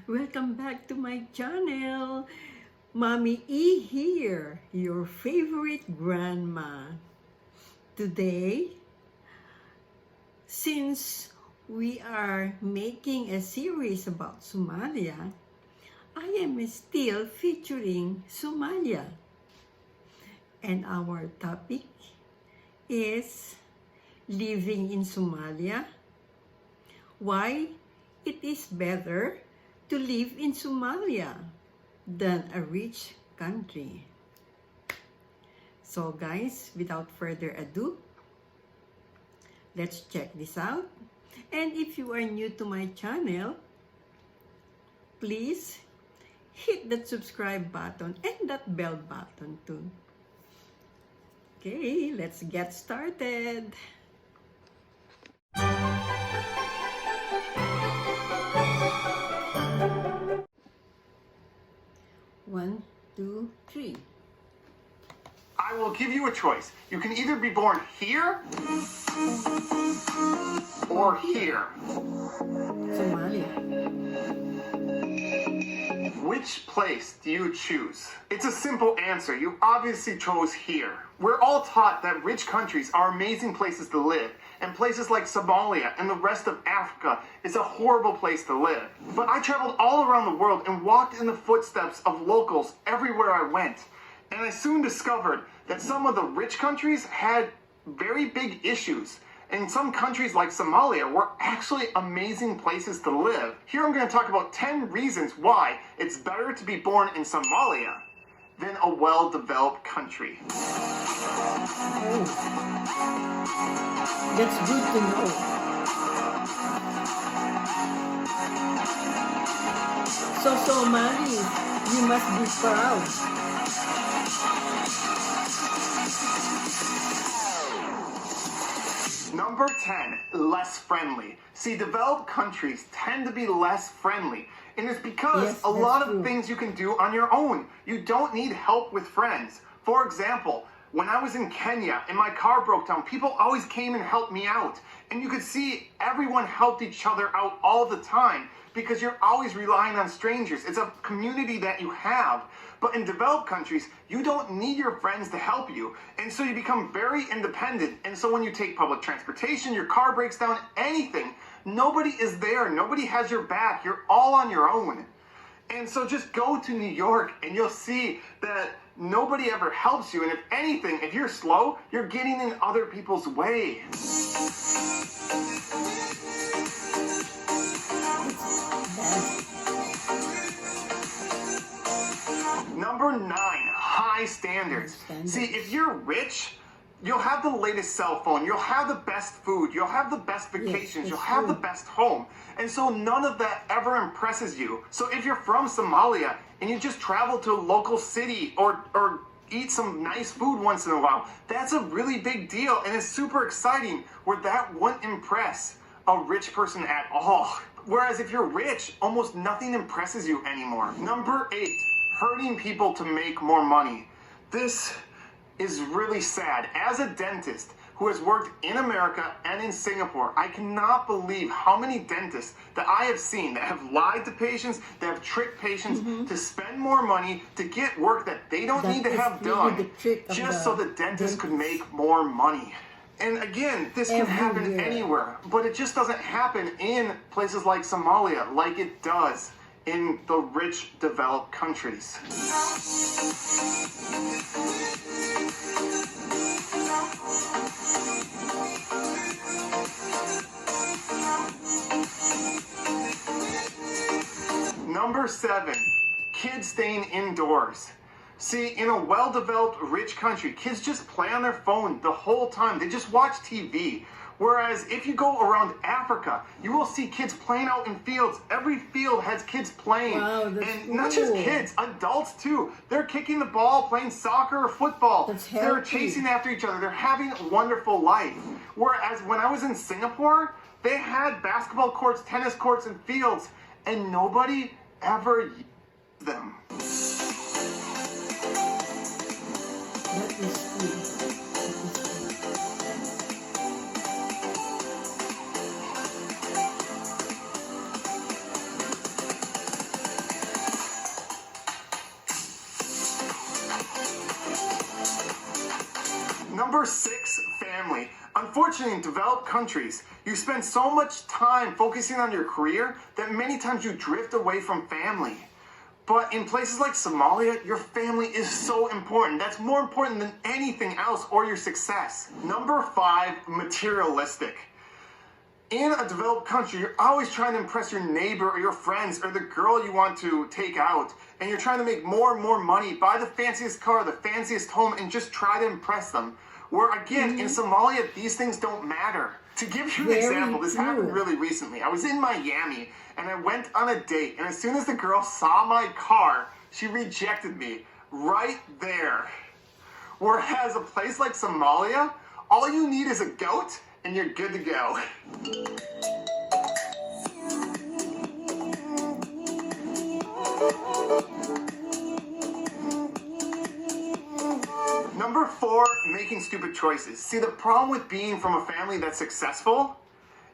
Welcome back to my channel. Mommy E here, your favorite grandma. Today, since we are making a series about Somalia, I am still featuring Somalia. And our topic is living in Somalia. Why it is better to live in Somalia than a rich country. So guys, without further ado, let's check this out. And if you are new to my channel, please hit that subscribe button and that bell button too. Okay, let's get started. One, two, three. I will give you a choice. You can either be born here or here. Somalia. Which place do you choose? It's a simple answer. You obviously chose here. We're all taught that rich countries are amazing places to live, and places like Somalia and the rest of Africa is a horrible place to live. But I traveled all around the world and walked in the footsteps of locals everywhere I went. And I soon discovered that some of the rich countries had very big issues. And some countries like Somalia were actually amazing places to live. Here I'm going to talk about 10 reasons why it's better to be born in Somalia than a well-developed country. Oh, that's good to know. So Somali, you must be proud. Number 10, less friendly. See, developed countries tend to be less friendly. And it's because a lot of things you can do on your own. You don't need help with friends. For example, when I was in Kenya and my car broke down, people always came and helped me out. And you could see everyone helped each other out all the time because you're always relying on strangers. It's a community that you have. But in developed countries, you don't need your friends to help you. And so you become very independent. And so when you take public transportation, your car breaks down, anything, nobody is there. Nobody has your back. You're all on your own. And so just go to New York and you'll see that nobody ever helps you. And if anything, if you're slow, you're getting in other people's way. Number 9, high standards. See, if you're rich, you'll have the latest cell phone, you'll have the best food, you'll have the best vacations, you'll have the best home. And so none of that ever impresses you. So if you're from Somalia and you just travel to a local city or eat some nice food once in a while, that's a really big deal and it's super exciting, where that wouldn't impress a rich person at all. Whereas if you're rich, almost nothing impresses you anymore. Number 8, hurting people to make more money. This is really sad. As a dentist who has worked in America and in Singapore, I cannot believe how many dentists that I have seen that have lied to patients, that have tricked patients to spend more money to get work that they don't need to have done, just so the dentist could make more money. And again, this can happen anywhere, but it just doesn't happen in places like Somalia like it does in the rich, developed countries. Number 7, kids staying indoors. See, in a well-developed, rich country, kids just play on their phone the whole time. They just watch TV. Whereas if you go around Africa, you will see kids playing out in fields. Every field has kids playing. Wow, and not just kids, adults too. They're kicking the ball, playing soccer or football. They're chasing after each other. They're having a wonderful life. Whereas when I was in Singapore, they had basketball courts, tennis courts, and fields, and nobody ever used them. That is true. Number 6, family. Unfortunately, in developed countries, you spend so much time focusing on your career that many times you drift away from family. But in places like Somalia, your family is so important. That's more important than anything else or your success. Number 5, materialistic. In a developed country, you're always trying to impress your neighbor or your friends or the girl you want to take out. And you're trying to make more and more money, buy the fanciest car, the fanciest home, and just try to impress them. Where again, in Somalia, these things don't matter. To give you an example, this happened really recently. I was in Miami and I went on a date, and as soon as the girl saw my car, she rejected me right there. Whereas a place like Somalia, all you need is a goat and you're good to go. Number 4, making stupid choices. See, the problem with being from a family that's successful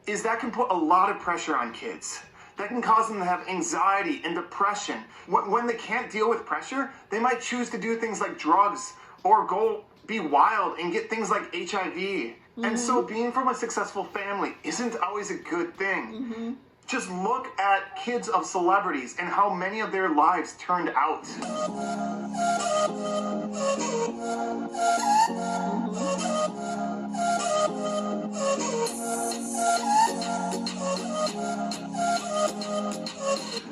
is that can put a lot of pressure on kids. That can cause them to have anxiety and depression. When they can't deal with pressure, they might choose to do things like drugs or go be wild and get things like HIV. And so being from a successful family isn't always a good thing. Just look at kids of celebrities and how many of their lives turned out.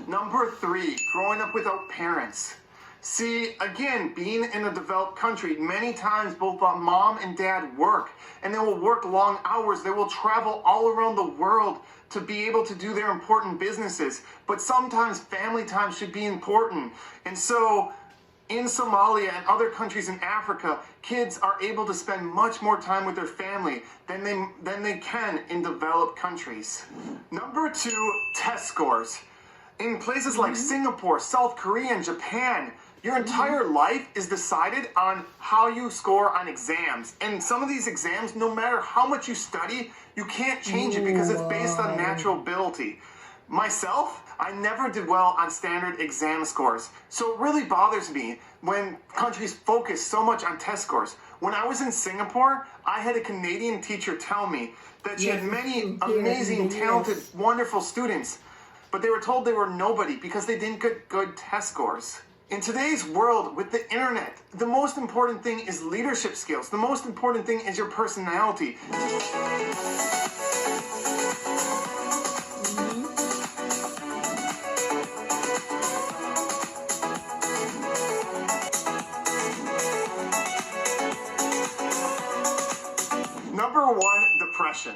Number 3, growing up without parents. See, again, being in a developed country, many times both mom and dad work, and they will work long hours. They will travel all around the world to be able to do their important businesses. But sometimes family time should be important. And so in Somalia and other countries in Africa, kids are able to spend much more time with their family than they can in developed countries. Number 2, test scores. In places like Singapore, South Korea, and Japan, your entire life is decided on how you score on exams. And some of these exams, no matter how much you study, you can't change it because it's based on natural ability. Myself, I never did well on standard exam scores. So it really bothers me when countries focus so much on test scores. When I was in Singapore, I had a Canadian teacher tell me that she had many amazing, talented, wonderful students, but they were told they were nobody because they didn't get good test scores. In today's world, with the internet, the most important thing is leadership skills. The most important thing is your personality. Number 1, depression.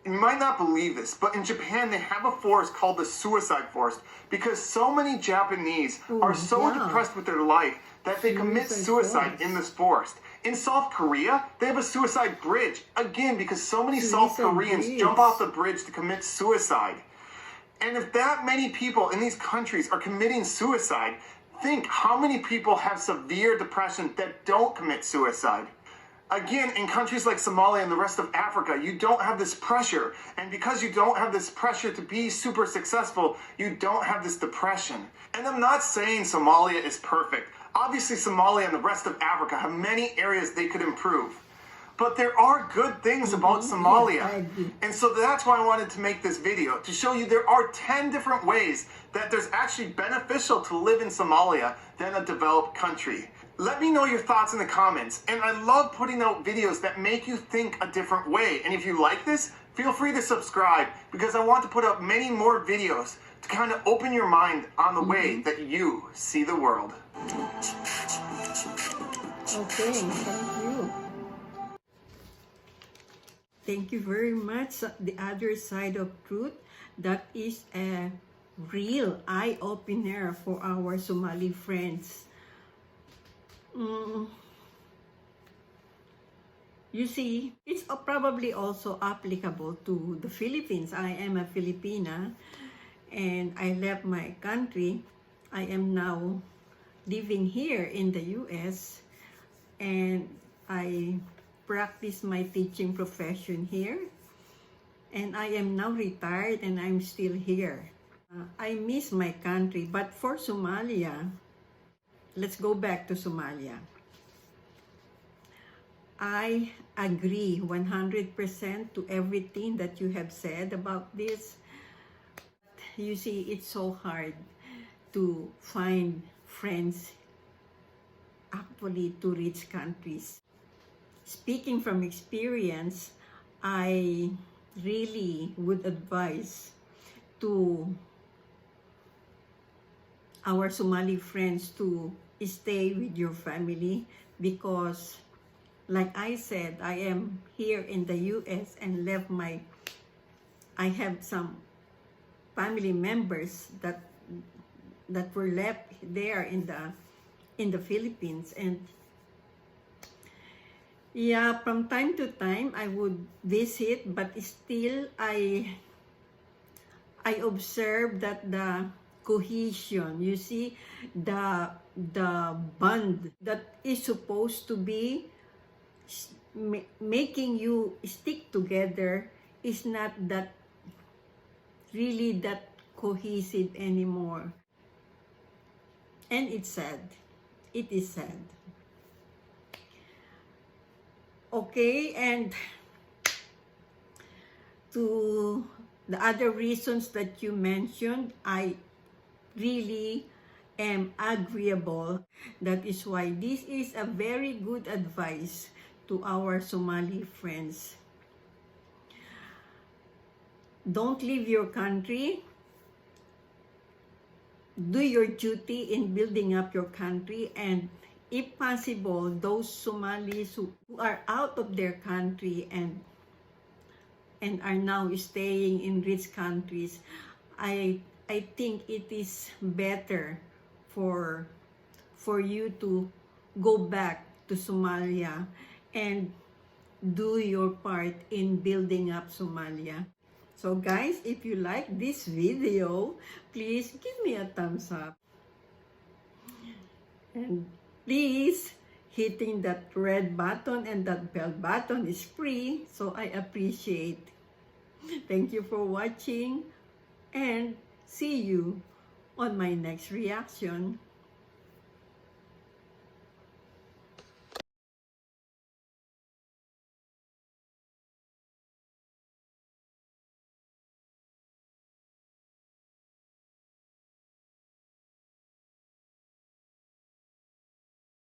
You might not believe this, but in Japan they have a forest called the suicide forest because so many Japanese are so depressed with their life that they commit suicide in this forest. In South Korea, they have a suicide bridge, again because so many South Koreans jump off the bridge to commit suicide. And if that many people in these countries are committing suicide, think how many people have severe depression that don't commit suicide. Again, in countries like Somalia and the rest of Africa, you don't have this pressure. And because you don't have this pressure to be super successful, you don't have this depression. And I'm not saying Somalia is perfect. Obviously, Somalia and the rest of Africa have many areas they could improve. But there are good things about Somalia. And so that's why I wanted to make this video, to show you there are 10 different ways that there's actually beneficial to live in Somalia than a developed country. Let me know your thoughts in the comments, and I love putting out videos that make you think a different way. And if you like this, feel free to subscribe, because I want to put up many more videos to kind of open your mind on the way that you see the world. Okay, thank you. Thank you very much. The other side of truth, that is a real eye-opener for our Somali friends. You see, it's probably also applicable to the Philippines. I am a Filipina and I left my country. I am now living here in the US and I practice my teaching profession here. And I am now retired and I'm still here. I miss my country, but for Somalia, let's go back to Somalia. I agree 100% to everything that you have said about this. You see, it's so hard to find friends actually to rich countries. Speaking from experience, I really would advise to our Somali friends to stay with your family, because like I said, I am here in the US and I have some family members that were left there in the Philippines. And yeah, from time to time I would visit, but still I observe that the cohesion, you see, the bond that is supposed to be making you stick together is not that really that cohesive anymore. And it's sad. It is sad. Okay, and to the other reasons that you mentioned, I really am agreeable. That is why this is a very good advice to our Somali friends. Don't leave your country. Do your duty in building up your country, and if possible, those Somalis who are out of their country and are now staying in rich countries, I think it is better for you to go back to Somalia and do your part in building up Somalia. So guys, if you like this video, please give me a thumbs up. And please, hitting that red button and that bell button is free, so I appreciate. Thank you for watching, and see you on my next reaction.